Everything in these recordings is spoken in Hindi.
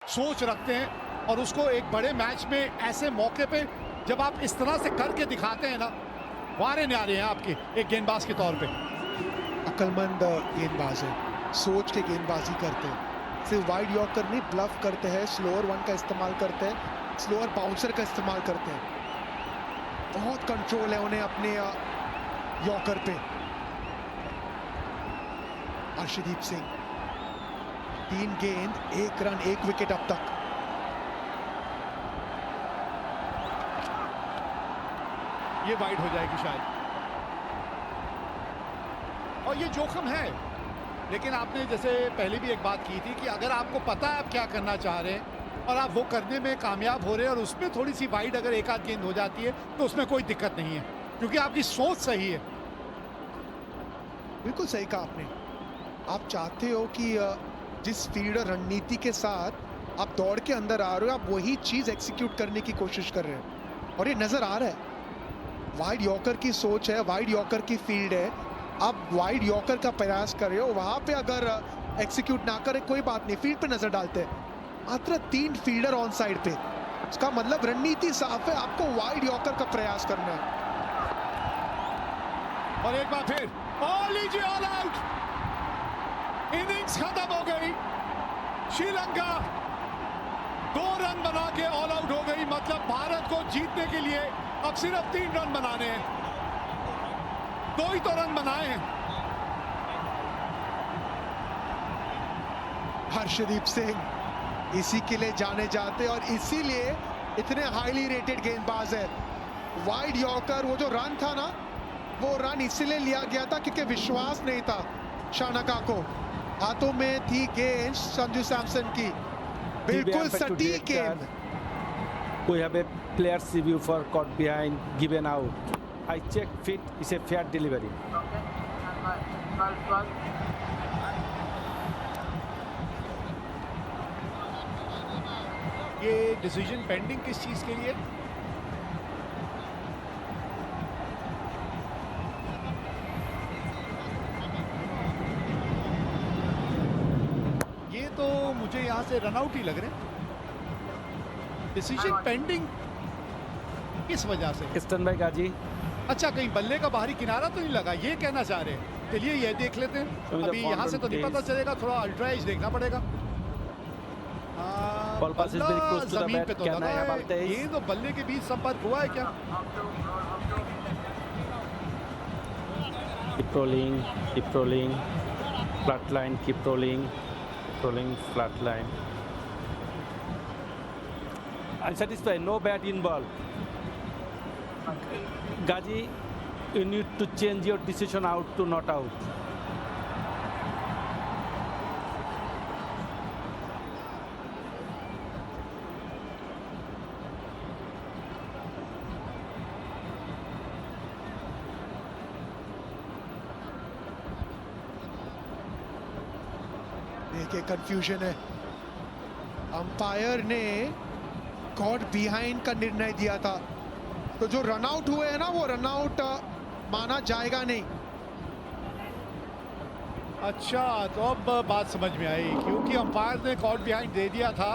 सोच रखते हैं और उसको एक बड़े मैच में ऐसे मौके पे जब आप इस तरह से करके दिखाते हैं ना, वारे न्यारे हैं आपके एक गेंदबाज के तौर पे। अक्लमंद गेंदबाज है, सोच के गेंदबाजी करते हैं, सिर्फ वाइड यॉर्कर नहीं ब्लफ करते हैं, स्लोअर वन का इस्तेमाल करते हैं, स्लोअर बाउंसर का इस्तेमाल करते हैं। बहुत कंट्रोल है उन्हें अपने यॉर्कर पे। अर्शदीप सिंह 3 गेंद 1 रन 1 विकेट अब तक। ये वाइड हो जाएगी शायद, और ये जोखिम है। लेकिन आपने जैसे पहले भी एक बात की थी कि अगर आपको पता है आप क्या करना चाह रहे हैं और आप वो करने में कामयाब हो रहे हैं और उसमें थोड़ी सी वाइड अगर एक आध गेंद हो जाती है तो उसमें कोई दिक्कत नहीं है, क्योंकि आपकी सोच सही है। बिल्कुल सही कहा आपने। आप चाहते हो कि जिस फील्डर रणनीति के साथ आप दौड़ के अंदर आ रहे हो, आप वही चीज एग्जीक्यूट करने की कोशिश कर रहे हैं और ये नजर आ रहा है। वाइड यॉर्कर की सोच है, वाइड यॉर्कर की फील्ड है, आप वाइड यॉर्कर का प्रयास कर रहे हो। वहां पे अगर एग्जीक्यूट ना करे कोई बात नहीं, फील्ड पे नजर डालते हैं। मात्र 3 फील्डर ऑन साइड पे, इसका मतलब रणनीति साफ है, आपको वाइड यॉर्कर का प्रयास करना है। और एक बार फिर लीजिए ऑल आउट, इनिंग्स खत्म हो गई। श्रीलंका 2 रन बना के ऑल आउट हो गई। मतलब भारत को जीतने के लिए अब सिर्फ 3 रन बनाने हैं, 2 ही तो रन बनाए हैं। हर्षदीप सिंह इसी के लिए जाने जाते और इसीलिए इतने हाईली रेटेड गेंदबाज है। वाइड यॉर्कर, वो जो रन था ना, वो रन इसीलिए लिया गया था क्योंकि विश्वास नहीं था शानका को। हाथों में थी गेंद संजू सैमसन की, बिल्कुल सटीक गेंद। We have a player's review for caught behind, given out. I check fit is a fair delivery. ये डिसीजन पेंडिंग किस चीज के लिए? ये तो मुझे यहां से रन आउट ही लग रहे हैं। डिसीजन पेंडिंग किस वजह से? Stand by गाजी। अच्छा, कहीं बल्ले का बाहरी किनारा तो नहीं लगा, ये कहना चाह रहे हैं। चलिए ये देख लेते हैं। अभी यहाँ से तो नहीं पता चलेगा, थोड़ा अल्ट्रा एज देखना पड़ेगा। Ball pass is very close to the जमीन bat. पे तो क्या लगा नया है। बात है? ये तो बल्ले के बीच संपर्क हुआ है क्या? Keep rolling, keep rolling. Flat line, keep rolling, rolling flat line. Unsatisfied, no bat in ball. Gaji, you need to change your decision out to not out. देखिए कंफ्यूजन है। अंपायर ने कॉट बिहाइंड का निर्णय दिया था, तो जो रन आउट हुए हैं ना, वो रन आउट माना जाएगा नहीं। अच्छा, तो अब बात समझ में आई, क्योंकि अंपायर ने कॉट बिहाइंड दे दिया था,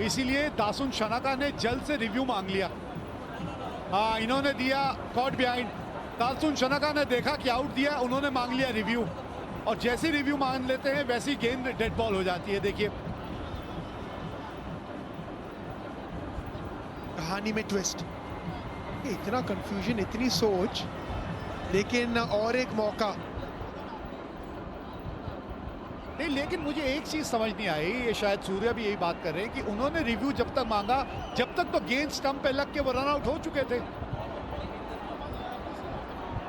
इसीलिए दासुन शनाका ने जल्द से रिव्यू मांग लिया। हाँ, इन्होंने दिया कॉट बिहाइंड, दासुन शनाका ने देखा कि आउट दिया, उन्होंने मांग लिया रिव्यू, और जैसे रिव्यू मांग लेते हैं वैसी गेंद डेड बॉल हो जाती है। देखिए कहानी में ट्विस्ट, इतना कंफ्यूजन, इतनी सोच, लेकिन और एक मौका नहीं। लेकिन मुझे एक चीज समझ नहीं आई, ये शायद सूर्या भी यही बात कर रहे हैं कि उन्होंने रिव्यू जब तक मांगा, जब तक तो गेंद स्टंप पे लग के वो रन आउट हो चुके थे,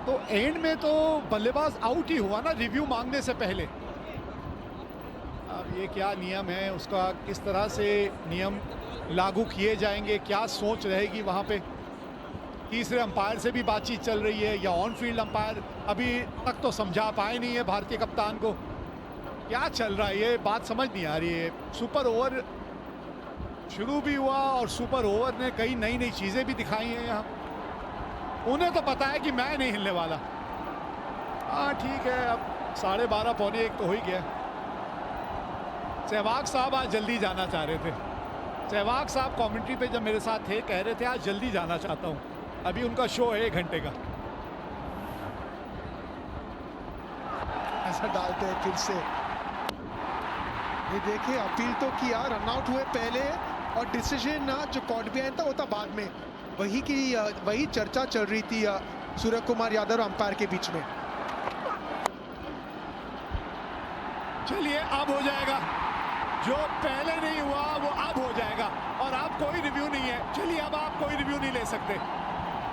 तो एंड में तो बल्लेबाज आउट ही हुआ ना रिव्यू मांगने से पहले। अब ये क्या नियम है, उसका किस तरह से नियम लागू किए जाएंगे, क्या सोच रहेगी वहां पे। तीसरे अंपायर से भी बातचीत चल रही है, या ऑन फील्ड अंपायर अभी तक तो समझा पाए नहीं है भारतीय कप्तान को, क्या चल रहा है, ये बात समझ नहीं आ रही है। सुपर ओवर शुरू भी हुआ और सुपर ओवर ने कई नई नई चीजें भी दिखाई हैं यहाँ। उन्हें तो पता है कि मैं नहीं हिलने वाला। हाँ ठीक है, अब 12:30 पौने 1 तो हो ही गया। सहवाग साहब आज जल्दी जाना चाह रहे थे। सहवाग साहब कमेंट्री पे जब मेरे साथ थे कह रहे थे आज जल्दी जाना चाहता हूँ, अभी उनका शो है 1 घंटे का। ऐसा डालते हैं फिर से, ये देखिए अपील तो किया, रनआउट हुए पहले और डिसीजन जो कॉटबियान था वो था बाद में। वही चर्चा चल रही थी सूर्य कुमार यादव और अंपायर के बीच में। चलिए अब हो जाएगा, जो पहले नहीं हुआ वो अब हो जाएगा और अब कोई रिव्यू नहीं है। चलिए अब आप कोई रिव्यू नहीं ले सकते।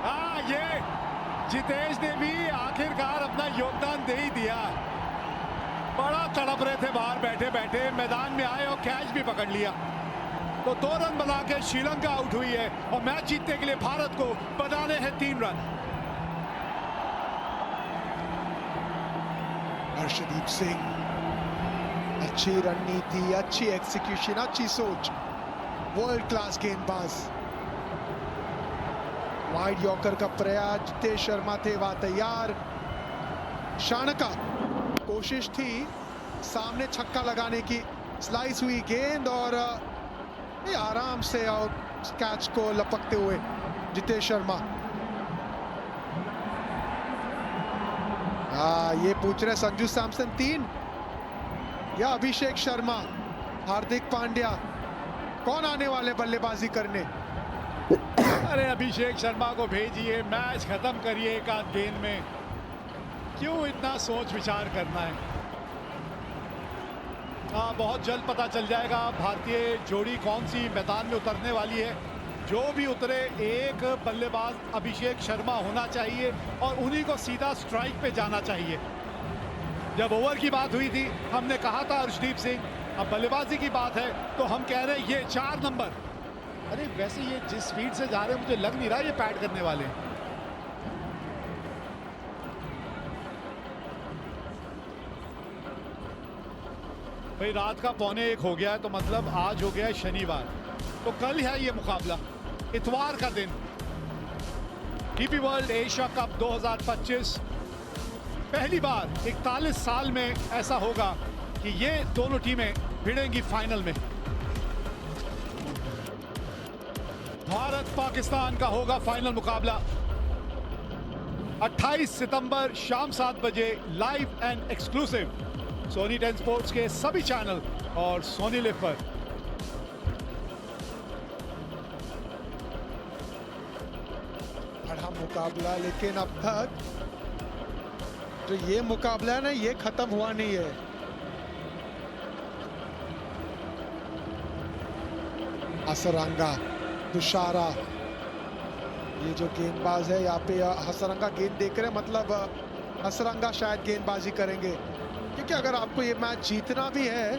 हाँ, ये जितेश ने भी आखिरकार अपना योगदान दे ही दिया। बड़ा तड़प रहे थे बाहर बैठे बैठे, मैदान में आए और कैच भी पकड़ लिया। तो 2 रन बना के श्रीलंका आउट हुई है और मैच जीतने के लिए भारत को बनाने हैं 3 रन। हर्षदीप सिंह, अच्छी रणनीति, अच्छी एक्सिक्यूशन, अच्छी सोच, वर्ल्ड क्लास गेंदबाज। वाइड यॉर्कर का प्रयास, जितेश शर्मा थे वहां तैयार। शानका कोशिश थी सामने छक्का लगाने की, स्लाइस हुई गेंद और आराम से कैच को लपकते हुए जितेश शर्मा। ये पूछ रहे संजू सैमसन 3 या अभिषेक शर्मा, हार्दिक पांड्या, कौन आने वाले बल्लेबाजी करने? अरे अभिषेक शर्मा को भेजिए, मैच खत्म करिए एक आध गेंद में, क्यों इतना सोच विचार करना है? बहुत जल्द पता चल जाएगा भारतीय जोड़ी कौन सी मैदान में उतरने वाली है। जो भी उतरे एक बल्लेबाज अभिषेक शर्मा होना चाहिए और उन्हीं को सीधा स्ट्राइक पे जाना चाहिए। जब ओवर की बात हुई थी हमने कहा था हर्षदीप सिंह, अब बल्लेबाजी की बात है तो हम कह रहे हैं ये 4 नंबर। अरे वैसे ये जिस स्पीड से जा रहे हैं मुझे लग नहीं रहा ये पैड करने वाले हैं। भाई रात का 1:45 हो गया है तो मतलब आज हो गया है शनिवार, तो कल है ये मुकाबला, इतवार का दिन। डीपी वर्ल्ड एशिया कप 2025 पहली बार 41 साल में ऐसा होगा कि ये दोनों टीमें भिड़ेंगी फाइनल में। भारत पाकिस्तान का होगा फाइनल मुकाबला 28 सितंबर शाम 7 बजे live and exclusive Sony 10 sports के सभी चैनल और सोनी लिव पर। बड़ा मुकाबला, लेकिन अब तक जो ये मुकाबला है ना ये खत्म हुआ नहीं है। हसरंगा, तुषारा, ये जो गेंदबाज है यहाँ पे हसरंगा गेंद देख रहे हैं, मतलब हसरंगा शायद गेंदबाजी करेंगे, क्योंकि अगर आपको ये मैच जीतना भी है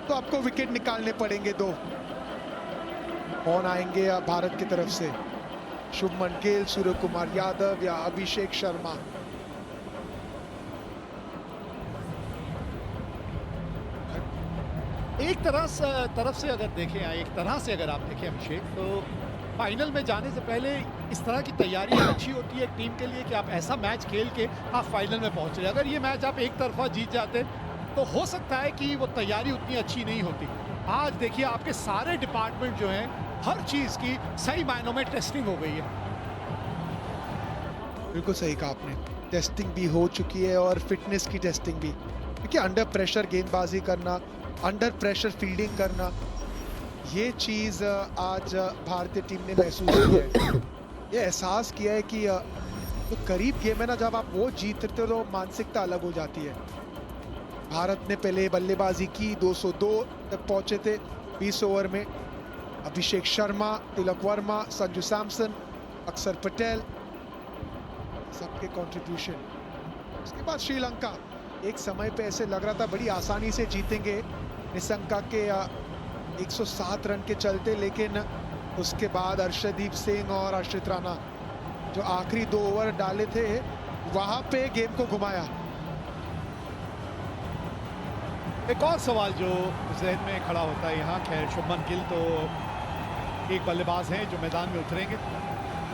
तो आपको विकेट निकालने पड़ेंगे 2। कौन आएंगे भारत की तरफ से? शुभमन गिल, सूर्य कुमार यादव या अभिषेक शर्मा? एक तरफ से अगर देखें, एक तरह से अगर आप देखें अभिषेक, तो फाइनल में जाने से पहले इस तरह की तैयारी अच्छी होती है एक टीम के लिए कि आप ऐसा मैच खेल के आप फाइनल में पहुंच रहे। अगर ये मैच आप एक तरफा जीत जाते तो हो सकता है कि वो तैयारी उतनी अच्छी नहीं होती। आज देखिए आपके सारे डिपार्टमेंट जो हैं, हर चीज़ की सही मायनों में टेस्टिंग हो गई है। बिल्कुल सही कहा आपने, टेस्टिंग भी हो चुकी है और फिटनेस की टेस्टिंग भी, क्योंकि अंडर प्रेशर गेंदबाजी करना, अंडर प्रेशर फील्डिंग करना, ये चीज़ आज भारतीय टीम ने महसूस किया है। ये एहसास किया है कि तो करीब गेम है ना, जब आप वो जीतते हो तो मानसिकता अलग हो जाती है। भारत ने पहले बल्लेबाजी की, 202 तक पहुंचे थे 20 ओवर में। अभिषेक शर्मा, तिलक वर्मा, संजू सैमसन, अक्षर पटेल, सबके कंट्रीब्यूशन। उसके बाद श्रीलंका, एक समय पे ऐसे लग रहा था बड़ी आसानी से जीतेंगे निशंका के 107 रन के चलते, लेकिन उसके बाद अर्शदीप सिंह और आश्रित राणा जो आखिरी 2 ओवर डाले थे वहां पे गेम को घुमाया। एक और सवाल जो जहन में खड़ा होता है यहाँ, खैर शुभमन गिल तो एक बल्लेबाज हैं जो मैदान में उतरेंगे,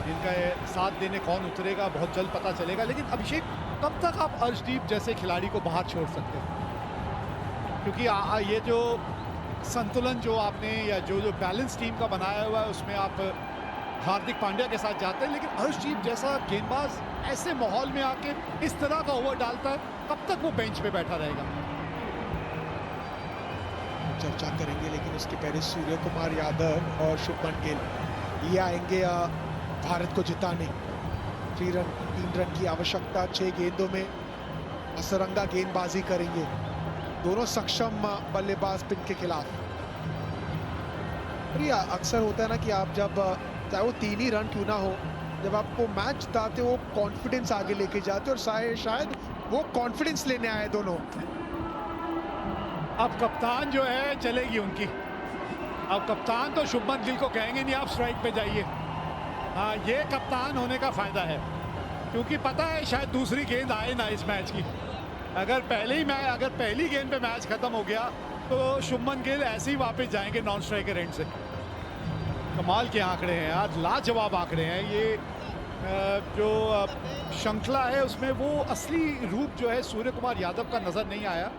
इनका साथ देने कौन उतरेगा बहुत जल्द पता चलेगा। लेकिन अभिषेक, कब तक आप अर्शदीप जैसे खिलाड़ी को बाहर छोड़ सकते हैं? क्योंकि ये जो संतुलन जो आपने या जो जो बैलेंस टीम का बनाया हुआ है उसमें आप हार्दिक पांड्या के साथ जाते हैं, लेकिन हर्षदीप जैसा गेंदबाज ऐसे माहौल में आके इस तरह का ओवर डालता है, कब तक वो बेंच पे बैठा रहेगा? चर्चा करेंगे, लेकिन उसके पहले सूर्य कुमार यादव और शुभमन गिल ये आएंगे भारत को जिताने। 3 रन की आवश्यकता 6 गेंदों में, असरंगा गेंदबाजी करेंगे दोनों सक्षम बल्लेबाज स्पिन के खिलाफ। और ये अक्सर होता है ना कि आप जब चाहे वो 3 ही रन क्यों ना हो, जब आपको मैच जिताते हो कॉन्फिडेंस आगे लेके जाते और शायद वो कॉन्फिडेंस लेने आए दोनों। अब कप्तान जो है चलेगी उनकी, अब कप्तान तो शुभमन गिल को कहेंगे नहीं आप स्ट्राइक पे जाइए। हाँ, ये कप्तान होने का फायदा है, क्योंकि पता है शायद दूसरी गेंद आए ना इस मैच की। अगर पहली गेंद पे मैच खत्म हो गया तो शुभमन गिल ऐसे ही वापस जाएंगे नॉन स्ट्राइकर एंड से। कमाल के आंकड़े हैं आज, लाजवाब आंकड़े हैं ये। जो श्रृंखला है उसमें वो असली रूप जो है सूर्य कुमार यादव का नजर नहीं आया,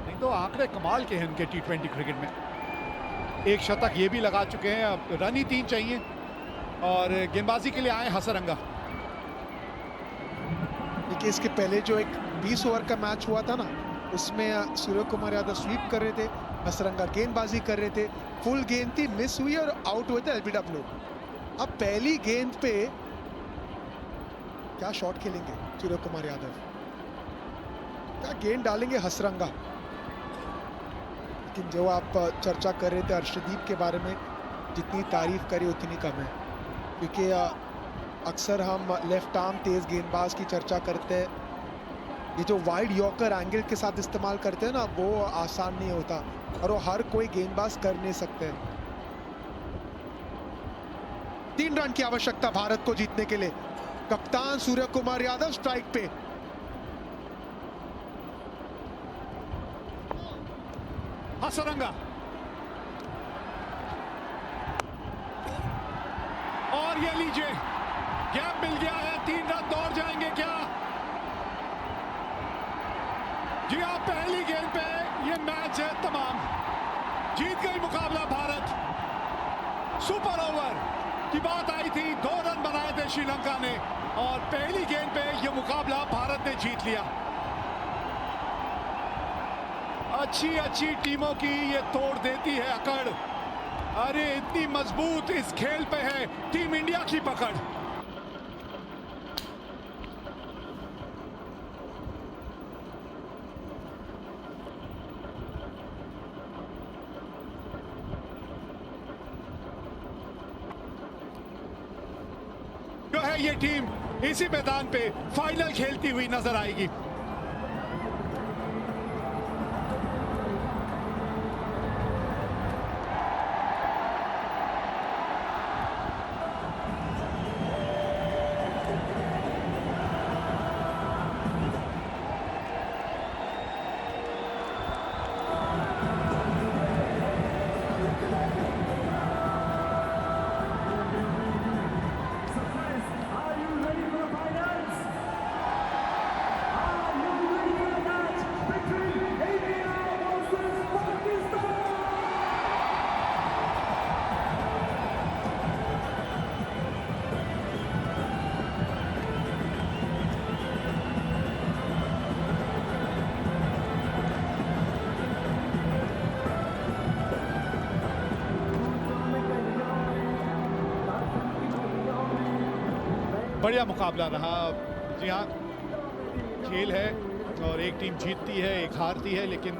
नहीं तो आंकड़े कमाल के हैं उनके T20 क्रिकेट में। एक शतक ये भी लगा चुके हैं, अब रन ही 3 चाहिए और गेंदबाजी के लिए आए हसरंगा। देखिए इसके पहले जो एक 20 ओवर का मैच हुआ था ना, उसमें सूर्य कुमार यादव स्वीप कर रहे थे, हसरंगा गेंदबाजी कर रहे थे, फुल गेंद थी, मिस हुई और आउट हुए थे एलबीडब्ल्यू। अब पहली गेंद पे क्या शॉट खेलेंगे सूर्य कुमार यादव, क्या गेंद डालेंगे हसरंगा। लेकिन जो आप चर्चा कर रहे थे हर्षदीप के बारे में, जितनी तारीफ करी उतनी कम है, क्योंकि अक्सर हम लेफ्ट आर्म तेज गेंदबाज की चर्चा करते हैं, ये जो वाइड यॉर्कर एंगल के साथ इस्तेमाल करते हैं ना, वो आसान नहीं होता और वो हर कोई गेंदबाज कर नहीं सकते। 3 रन की आवश्यकता भारत को जीतने के लिए। कप्तान सूर्य कुमार यादव स्ट्राइक पे। हसरंगा और ये लीजिए गैप मिल गया है, 3 रन दौड़ जाएंगे क्या? जी हाँ, पहली गेंद पे ये मैच है तमाम, जीत गई मुकाबला भारत। सुपर ओवर की बात आई थी, 2 रन बनाए थे श्रीलंका ने और पहली गेंद पे ये मुकाबला भारत ने जीत लिया। अच्छी टीमों की ये तोड़ देती है अकड़। अरे इतनी मजबूत इस खेल पे है टीम इंडिया की पकड़। जो है ये टीम इसी मैदान पे फाइनल खेलती हुई नजर आएगी। बढ़िया मुकाबला रहा। जी हाँ, खेल है और एक टीम जीतती है एक हारती है, लेकिन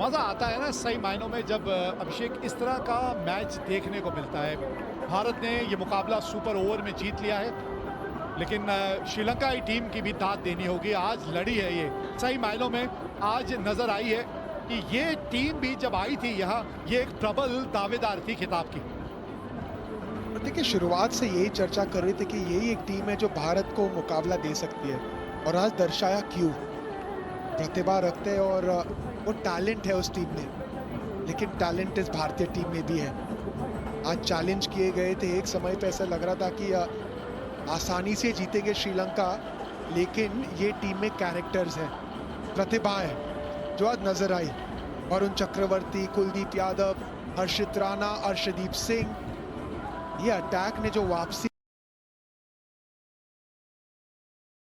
मज़ा आता है ना सही मायनों में जब अभिषेक इस तरह का मैच देखने को मिलता है। भारत ने ये मुकाबला सुपर ओवर में जीत लिया है, लेकिन श्रीलंका की टीम की भी दाद देनी होगी। आज लड़ी है ये, सही मायनों में आज नज़र आई है कि ये टीम भी जब आई थी यहाँ, ये एक प्रबल दावेदार थी खिताब की। देखिए शुरुआत से यही चर्चा कर रहे थे कि यही एक टीम है जो भारत को मुकाबला दे सकती है, और आज दर्शाया क्यों। प्रतिभा रखते हैं और वो टैलेंट है उस टीम में, लेकिन टैलेंट इस भारतीय टीम में भी है। आज चैलेंज किए गए थे, एक समय पे ऐसा लग रहा था कि आसानी से जीतेंगे श्रीलंका, लेकिन ये टीम में कैरेक्टर्स है, प्रतिभा है जो आज नजर आई। वरुण चक्रवर्ती, कुलदीप यादव, हर्षित राणा, अर्शदीप सिंह, ये अटैक ने जो वापसी